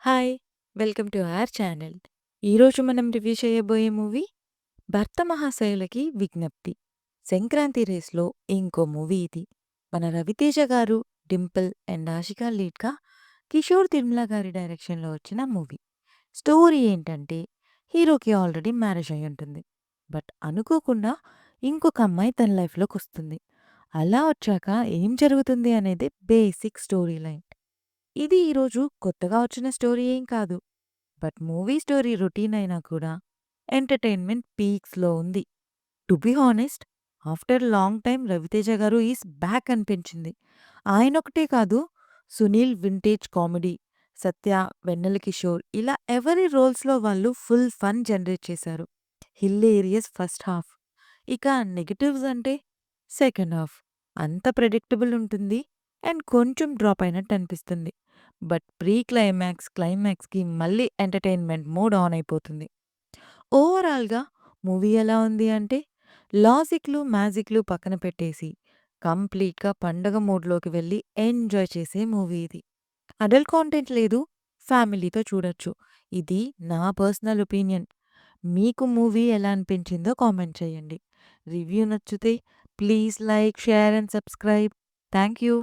Hi! Welcome to our channel. ఈరోజు మనం review చేయబోయే మూవీ 'భర్త మహాశయులకి విజ్ఞప్తి'. సంక్రాంతి రేస్‌లో ఇంకో మూవీ ఇది. మన రవితేజ గారు, డింపుల్ అండ్ ఆషికా లీడ్‌గా కిషోర్ తిరుమల గారి డైరెక్షన్‌లో వచ్చిన మూవీ. స్టోరీ ఏంటంటే హీరోకి ఆల్రెడీ మ్యారేజ్ అయ్యుంటుంది. బట్ అనుకోకుండా ఇంకొక అమ్మాయి తన లైఫ్‌లోకొస్తుంది. అలా వచ్చాక ఏం జరుగుతుంది అనేది బేసిక్ స్టోరీ లైన్. ఇది ఈరోజు కొత్తగా వచ్చిన స్టోరీ ఏం కాదు. బట్ మూవీ స్టోరీ రొటీన్ అయినా కూడా ఎంటర్‌టైన్‌మెంట్ పీక్స్‌లో ఉంది. To be honest after long time 'Ravi Teja' garu is back అనిపించింది. ఆయనొకటే కాదు, సునీల్ వింటేజ్ కామెడీ, సత్య, వెన్నెల కిషోర్ ఇలా ఎవరి రోల్స్‌లో వాళ్ళు ఫుల్ ఫన్ జనరేట్ చేశారు. Hilarious first half. ఇక నెగెటివ్స్ అంటే సెకండ్ హాఫ్. అంత ప్రెడిక్టబుల్ ఉంటుంది అండ్ కొంచెం డ్రాప్ అయినట్టు అనిపిస్తుంది. బట్ ప్రీ క్లైమాక్స్, క్లైమాక్స్‌కి మళ్ళీ ఎంటర్‌టైన్‌మెంట్ మోడ్ ఆన్ అయిపోతుంది. ఓవరాల్‌గా మూవీ ఎలా ఉంది అంటే, లాజిక్‌లు, మ్యాజిక్‌లు పక్కన పెట్టేసి, కంప్లీట్‌గా పండగ మోడ్‌లోకి వెళ్లి ఎంజాయ్ చేసే మూవీ ఇది. అడల్ట్ కాంటెంట్ లేదు, ఫ్యామిలీతో చూడొచ్చు. ఇది నా పర్సనల్ ఒపీనియన్. మీకు మూవీ ఎలా అనిపించిందో కామెంట్ చేయండి. రివ్యూ నచ్చితే please like, share and subscribe. Thank you.